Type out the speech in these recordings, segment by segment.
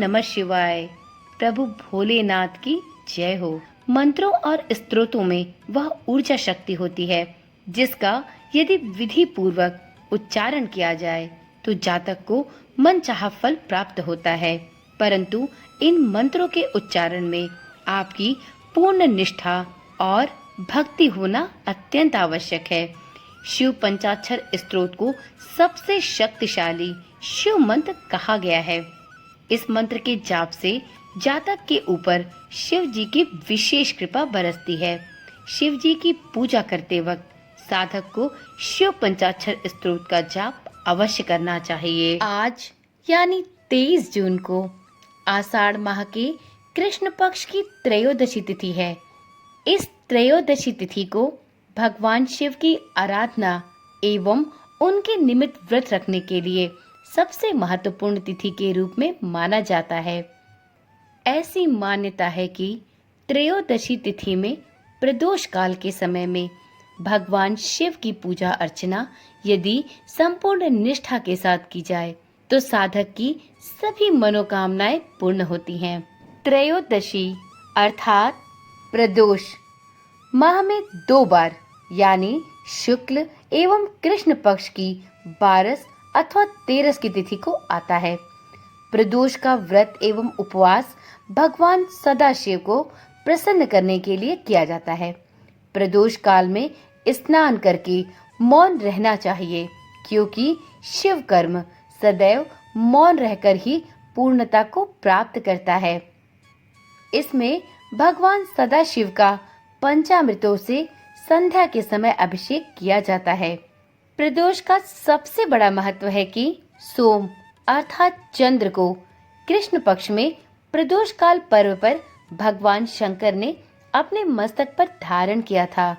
नमः शिवाय। प्रभु भोलेनाथ की जय हो। मंत्रों और स्तोत्रों में वह ऊर्जा शक्ति होती है जिसका यदि विधि पूर्वक उच्चारण किया जाए तो जातक को मनचाहा फल प्राप्त होता है। परंतु इन मंत्रों के उच्चारण में आपकी पूर्ण निष्ठा और भक्ति होना अत्यंत आवश्यक है। शिव पंचाक्षर स्तोत्र को सबसे शक्तिशाली शिव मंत्र कहा गया है। इस मंत्र के जाप से जातक के ऊपर शिव जी की विशेष कृपा बरसती है। शिव जी की पूजा करते वक्त साधक को शिव पंचाक्षर स्तोत्र का जाप अवश्य करना चाहिए। आज यानी 23 जून को आषाढ़ माह के कृष्ण पक्ष की त्रयोदशी तिथि है। इस त्रयोदशी तिथि को भगवान शिव की आराधना एवं उनके निमित्त व्रत रखने के लिए सबसे महत्वपूर्ण तिथि के रूप में माना जाता है। ऐसी मान्यता है कि त्रयोदशी तिथि में प्रदोष काल के समय में भगवान शिव की पूजा अर्चना यदि संपूर्ण निष्ठा के साथ की जाए तो साधक की सभी मनोकामनाएं पूर्ण होती हैं। त्रयोदशी अर्थात प्रदोष माह में 2 बार यानी शुक्ल एवं कृष्ण पक्ष की 12 अथवा 13 की तिथि को आता है। प्रदोष का व्रत एवं उपवास भगवान सदाशिव को प्रसन्न करने के लिए किया जाता है। प्रदोष काल में स्नान करके मौन रहना चाहिए क्योंकि शिव कर्म सदैव मौन रहकर ही पूर्णता को प्राप्त करता है। इसमें भगवान सदाशिव का पंचामृतों से संध्या के समय अभिषेक किया जाता है। प्रदोष का सबसे बड़ा महत्व है कि सोम अर्थात चंद्र को कृष्ण पक्ष में प्रदोष काल पर्व पर भगवान शंकर ने अपने मस्तक पर धारण किया था।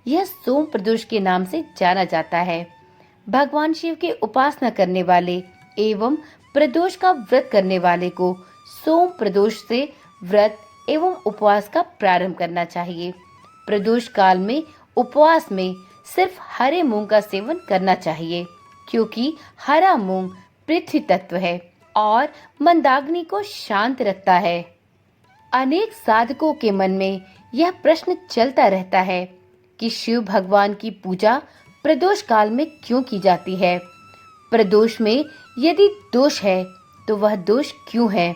यह सोम प्रदोष के नाम से जाना जाता है। भगवान शिव के उपासना करने वाले एवं प्रदोष का व्रत करने वाले को सोम प्रदोष से व्रत एवं उपवास का प्रारंभ करना चाहिए। प्रदोष काल में उपवास में सिर्फ हरे मूंग का सेवन करना चाहिए क्योंकि हरा मूंग पृथ्वी तत्व है और मंदाग्नि को शांत रखता है। अनेक साधकों के मन में यह प्रश्न चलता रहता है कि शिव भगवान की पूजा प्रदोष काल में क्यों की जाती है। प्रदोष में यदि दोष है तो वह दोष क्यों है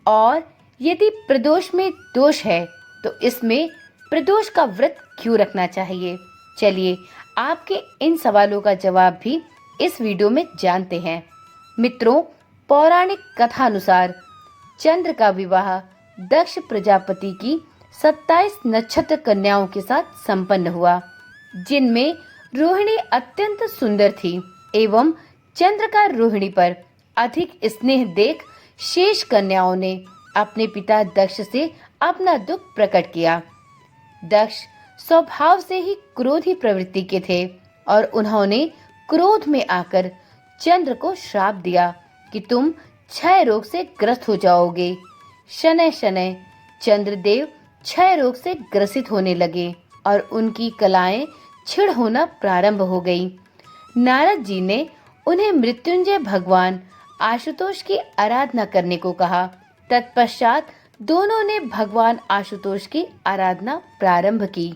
और यदि प्रदोष में दोष है तो इसमें प्रदोष का व्रत क्यों रखना चाहिए। चलिए आपके इन सवालों का जवाब भी इस वीडियो में जानते हैं। मित्रों, पौराणिक कथा अनुसार चंद्र का विवाह दक्ष प्रजापति की 27 नक्षत्र कन्याओं के साथ संपन्न हुआ, जिनमें रोहिणी अत्यंत सुंदर थी एवं चंद्र का रोहिणी पर अधिक स्नेह देख शेष कन्याओं ने अपने पिता दक्ष से अपना दुख प्रकट किया। दक्ष स्वभाव से ही क्रोधी प्रवृत्ति के थे और उन्होंने क्रोध में आकर चंद्र को श्राप दिया कि तुम क्षय रोग से ग्रस्त हो जाओगे। शनैः शनैः चंद्रदेव क्षय रोग से ग्रसित होने लगे और उनकी कलाएं छिड़ होना प्रारंभ हो गई। नारद जी ने उन्हें मृत्युंजय भगवान आशुतोष की आराधना करने को कहा। तत्पश्चात दोनों ने भगवान आशुतोष की आराधना प्रारंभ की।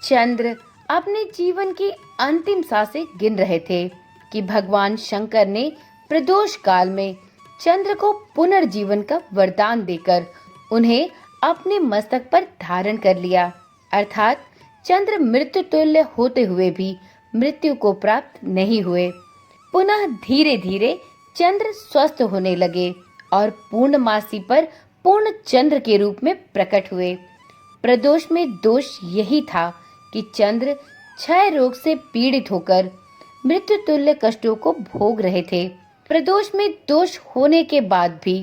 चंद्र अपने जीवन की अंतिम सांसें गिन रहे थे कि भगवान शंकर ने प्रदोष काल में चंद्र को पुनर्जीवन का वरदान देकर उन्हें अपने मस्तक पर धारण कर लिया। अर्थात चंद्र मृत्यु तुल्य होते हुए भी मृत्यु को प्राप्त नहीं हुए। पुनः धीरे धीरे चंद्र स्वस्थ होने लगे और पूर्णमासी पर पूर्ण चंद्र के रूप में प्रकट हुए। प्रदोष में दोष यही था कि चंद्र क्षय रोग से पीड़ित होकर मृत्यु तुल्य कष्टों को भोग रहे थे। प्रदोष में दोष होने के बाद भी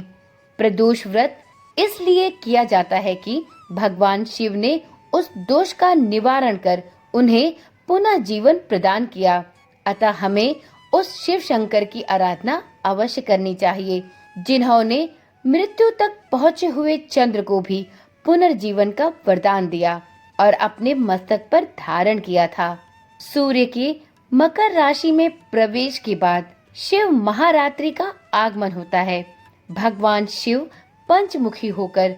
प्रदोष व्रत इसलिए किया जाता है कि भगवान शिव ने उस दोष का निवारण कर उन्हें पुनः जीवन प्रदान किया। अतः हमें उस शिव शंकर की आराधना अवश्य करनी चाहिए जिन्होंने मृत्यु तक पहुँचे हुए चंद्र को भी पुनर्जीवन का वरदान दिया और अपने मस्तक पर धारण किया था। सूर्य के मकर राशि में प्रवेश के बाद शिव महारात्रि का आगमन होता है। भगवान शिव पंचमुखी होकर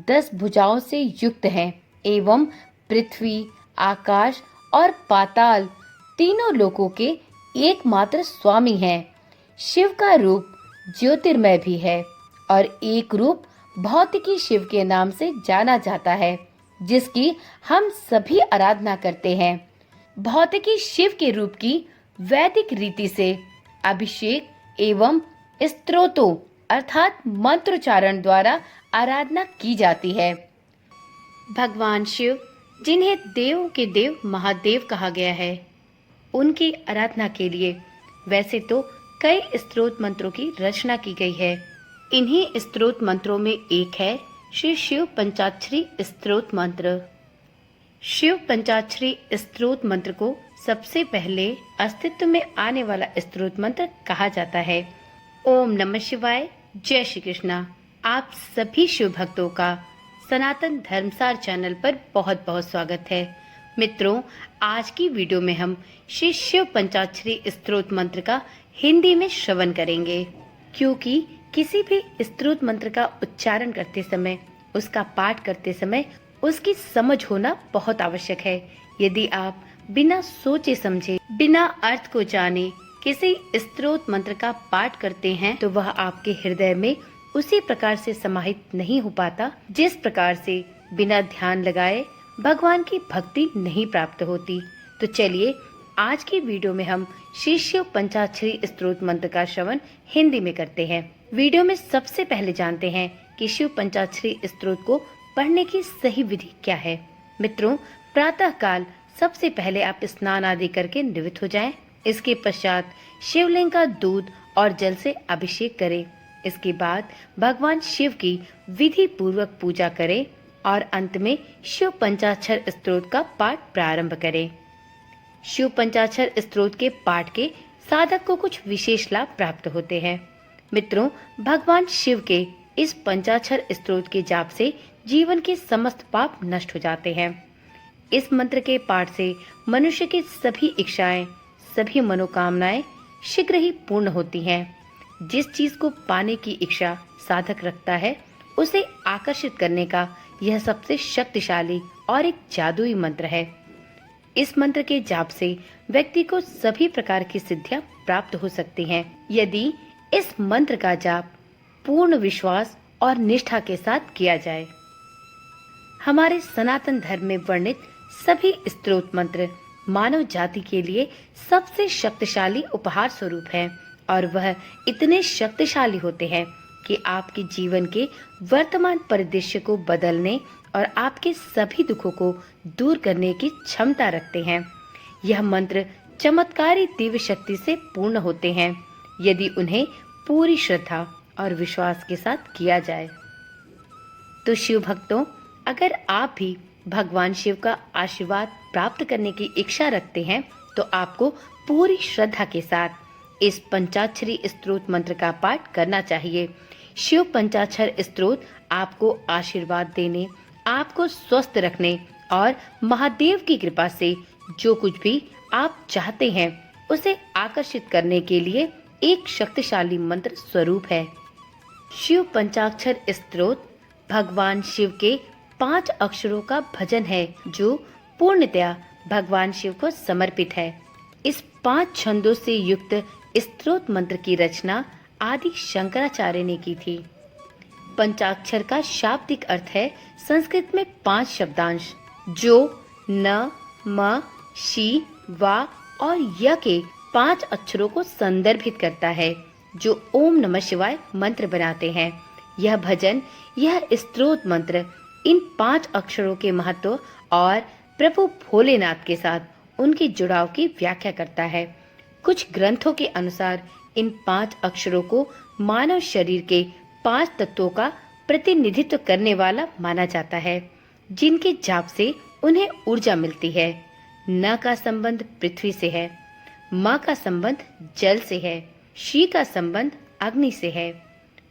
10 भुजाओं से युक्त हैं एवं पृथ्वी, आकाश और पाताल तीनों लोकों के एकमात्र स्वामी हैं। शिव का रूप ज्योतिर्मय भी है और एक रूप भौतिकी शिव के नाम से जाना जाता है, जिसकी हम सभी आराधना करते हैं। भौतिकी शिव के रूप की वैदिक रीति से अभिषेक एवं स्तोत्रों अर्थात मंत्रोच्चारण द्वारा आराधना की जाती है। भगवान शिव, जिन्हें देवों के देव महादेव कहा गया है, उनकी आराधना के लिए वैसे तो कई स्तोत्र मंत्रों की रचना की गई है। इन्हीं स्तोत्र मंत्रों में एक है श्री शिव पंचाक्षरी स्तोत्र मंत्र। शिव पंचाक्षरी स्तोत्र मंत्र को सबसे पहले अस्तित्व में आने वाला स्तोत्र मंत्र कहा जाता है। ओम नमः शिवाय, जय श्री कृष्णा। आप सभी शिव भक्तों का सनातन धर्मसार चैनल पर बहुत बहुत स्वागत है। मित्रों, आज की वीडियो में हम श्री शिव पंचाक्षरी स्तोत्र मंत्र का हिंदी में श्रवण करेंगे, क्योंकि किसी भी स्तोत्र मंत्र का उच्चारण करते समय, उसका पाठ करते समय उसकी समझ होना बहुत आवश्यक है। यदि आप बिना सोचे समझे, बिना अर्थ को जाने किसी स्तोत्र मंत्र का पाठ करते हैं तो वह आपके हृदय में उसी प्रकार से समाहित नहीं हो पाता जिस प्रकार से बिना ध्यान लगाए भगवान की भक्ति नहीं प्राप्त होती। तो चलिए आज की वीडियो में हम श्री शिव पंचाक्षरी स्तोत्र मंत्र का श्रवण हिंदी में करते हैं। वीडियो में सबसे पहले जानते हैं कि शिव पंचाक्षरी स्तोत्र को पढ़ने की सही विधि क्या है। मित्रों, प्रातः काल सबसे पहले आप स्नान आदि करके निवृत्त हो जाएं। इसके पश्चात शिवलिंग का दूध और जल से अभिषेक करें। इसके बाद भगवान शिव की विधि पूर्वक पूजा करें और अंत में शिव पंचाक्षर स्तोत्र का पाठ प्रारंभ करें। शिव पंचाक्षर स्तोत्र के पाठ के साधक को कुछ विशेष लाभ प्राप्त होते हैं। मित्रों, भगवान शिव के इस पंचाक्षर स्तोत्र के जाप से जीवन के समस्त पाप नष्ट हो जाते हैं। इस मंत्र के पाठ से मनुष्य की सभी इच्छाएं, सभी मनोकामनाएं शीघ्र ही पूर्ण होती हैं। जिस चीज को पाने की इच्छा साधक रखता है, उसे आकर्षित करने का यह सबसे शक्तिशाली और एक जादुई मंत्र है। इस मंत्र के जाप से व्यक्ति को सभी प्रकार की सिद्धियां प्राप्त हो सकती हैं, यदि इस मंत्र का जाप पूर्ण विश्वास और निष्ठा के साथ किया जाए। हमारे सनातन धर्म में वर्णित सभी स्तोत्र मंत्र मानव जाति के लिए सबसे शक्तिशाली उपहार स्वरूप है और वह इतने शक्तिशाली होते हैं कि आपके जीवन के वर्तमान परिदृश्य को बदलने और आपके सभी दुखों को दूर करने की क्षमता रखते हैं। यह मंत्र चमत्कारी दिव्य शक्ति से पूर्ण होते हैं यदि उन्हें पूरी श्रद्धा और विश्वास के साथ किया जाए। तो शिव भक्तों, अगर आप भी भगवान शिव का आशीर्वाद प्राप्त करने की इच्छा रखते हैं तो आपको पूरी श्रद्धा के साथ इस पंचाक्षरी स्तोत्र मंत्र का पाठ करना चाहिए। शिव पंचाक्षर स्तोत्र आपको आशीर्वाद देने, आपको स्वस्थ रखने और महादेव की कृपा से जो कुछ भी आप चाहते हैं उसे आकर्षित करने के लिए एक शक्तिशाली मंत्र स्वरूप है। शिव पंचाक्षर स्तोत्र भगवान शिव के 5 अक्षरों का भजन है जो पूर्णतया भगवान शिव को समर्पित है। इस 5 छंदों से युक्त स्तोत्र मंत्र की रचना आदि शंकराचार्य ने की थी। पंचाक्षर का शाब्दिक अर्थ है संस्कृत में 5 शब्दांश जो न, म, शी, वा और य के 5 अक्षरों को संदर्भित करता है जो ओम नमः शिवाय मंत्र बनाते हैं। यह भजन, यह स्तोत्र मंत्र इन 5 अक्षरों के महत्व और प्रभु भोलेनाथ के साथ उनके जुड़ाव की व्याख्या करता है। कुछ ग्रंथों के अनुसार इन 5 अक्षरों को मानव शरीर के 5 तत्वों का प्रतिनिधित्व करने वाला माना जाता है, जिनके जाप से उन्हें ऊर्जा मिलती है। न का संबंध पृथ्वी से है, म का संबंध जल से है, शी का संबंध अग्नि से है,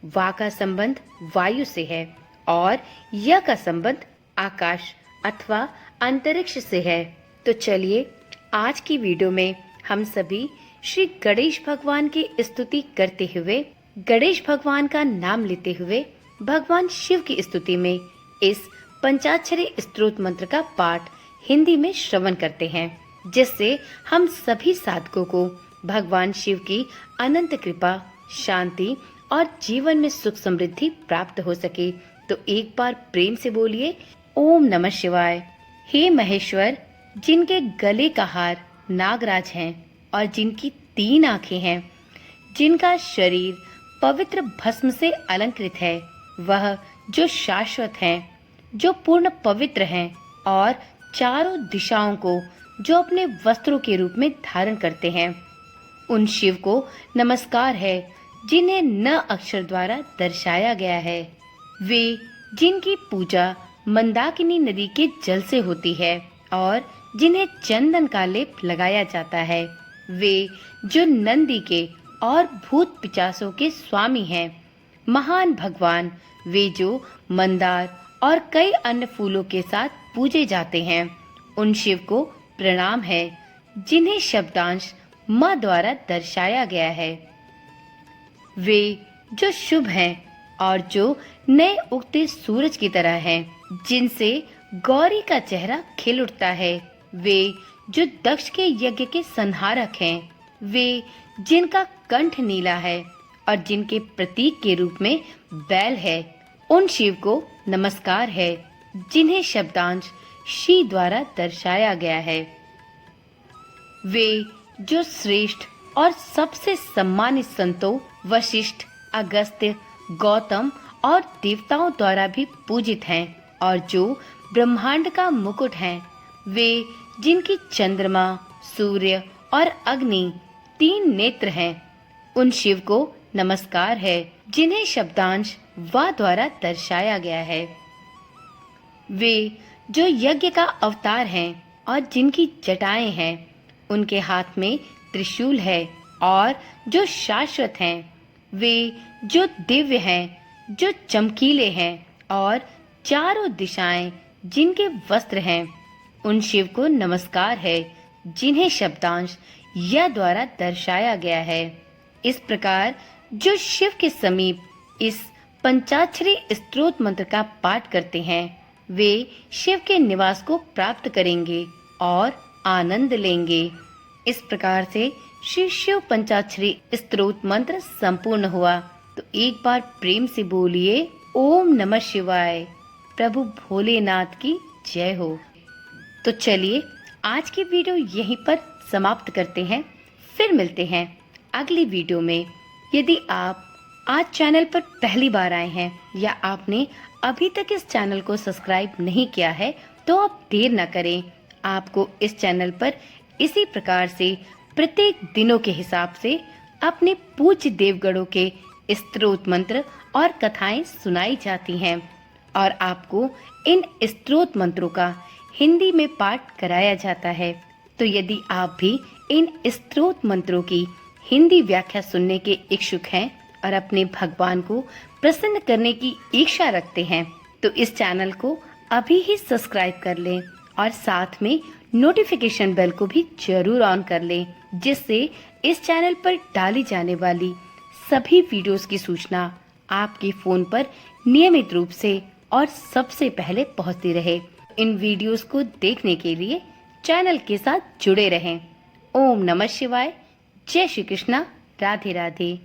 वा का संबंध वायु से है और य का संबंध आकाश अथवा अंतरिक्ष से है। तो चलिए आज की वीडियो में हम सभी श्री गणेश भगवान की स्तुति करते हुए, गणेश भगवान का नाम लेते हुए भगवान शिव की स्तुति में इस पंचाक्षरी स्तोत्र मंत्र का पाठ हिंदी में श्रवण करते हैं, जिससे हम सभी साधकों को भगवान शिव की अनंत कृपा, शांति और जीवन में सुख समृद्धि प्राप्त हो सके। तो एक बार प्रेम से बोलिए ओम नमः शिवाय। हे महेश्वर, जिनके गले का हार नागराज हैं और जिनकी 3 आंखें हैं, जिनका शरीर पवित्र भस्म से अलंकृत है, वह जो शाश्वत हैं, जो पूर्ण पवित्र हैं और चारों दिशाओं को जो अपने वस्त्रों के रूप में धारण करते हैं, उन शिव को नमस्कार है जिन्हें न अक्षर द्वारा दर्शाया गया है। वे जिनकी पूजा मंदाकिनी नदी के जल से होती है और जिन्हें चंदन का लेप लगाया जाता है। वे जो नंदी के और भूत पिचासों के स्वामी हैं। महान भगवान, वे जो मंदार और कई अन्य फूलों के साथ पूजे जाते हैं, उन शिव को प्रणाम है जिन्हें शब्दांश माँ द्वारा दर्शाया गया है। वे जो शुभ हैं और जो नए उगते सूरज की तरह हैं, जिनसे गौरी का चेहरा खिल उठता है। वे जो दक्ष के यज्ञ के संहारक हैं। वे जिनका कंठ नीला है और जिनके प्रतीक के रूप में बैल है, उन शिव को नमस्कार है जिन्हें शब्दांश शी द्वारा दर्शाया गया है। वे जो श्रेष्ठ और सबसे सम्मानित संतों वशिष्ठ, अगस्त्य, गौतम और देवताओं द्वारा भी पूजित हैं और जो ब्रह्मांड का मुकुट हैं। वे जिनकी चंद्रमा, सूर्य और अग्नि 3 नेत्र हैं, उन शिव को नमस्कार है जिन्हें शब्दांश वा द्वारा दर्शाया गया है। वे जो यज्ञ का अवतार हैं और जिनकी जटाएं हैं, उनके हाथ में त्रिशूल है और जो शाश्वत हैं। वे जो दिव्य हैं, जो चमकीले हैं और चारों दिशाएं जिनके वस्त्र हैं, उन शिव को नमस्कार है जिन्हें शब्दांश या द्वारा दर्शाया गया है। इस प्रकार जो शिव के समीप इस पंचाक्षरी स्तोत्र मंत्र का पाठ करते हैं, वे शिव के निवास को प्राप्त करेंगे और आनंद लेंगे। इस प्रकार से श्री शिव पंचाक्षरी स्तोत्र मंत्र संपूर्ण हुआ। तो एक बार प्रेम से बोलिए ओम नमः शिवाय। प्रभु भोलेनाथ की जय हो। तो चलिए आज की वीडियो यहीं पर समाप्त करते हैं। फिर मिलते हैं अगली वीडियो में। यदि आप आज चैनल पर पहली बार आए हैं या आपने अभी तक इस चैनल को सब्सक्राइब नहीं किया है, तो आप देर न करें। आपको इस चैनल पर इसी प्रकार से प्रत्येक दिनों के हिसाब से अपने पूज्य देवगणों के स्तोत्र मंत्र और कथाएं सुनाई जाती हैं और आपको इन स्तोत्र मंत्रों का हिंदी में पाठ कराया जाता है। तो यदि आप भी इन स्तोत्र मंत्रों की हिंदी व्याख्या सुनने के इच्छुक हैं और अपने भगवान को प्रसन्न करने की इच्छा रखते हैं, तो इस चैनल को अभी ही सब्सक्राइब कर लें और साथ में नोटिफिकेशन बेल को भी जरूर ऑन कर लें, जिससे इस चैनल पर डाली जाने वाली सभी वीडियोस की सूचना आपके फोन पर नियमित रूप से और सबसे पहले पहुंचती रहे। इन वीडियोस को देखने के लिए चैनल के साथ जुड़े रहें। ओम नमः शिवाय। जय श्री कृष्णा। राधे राधे।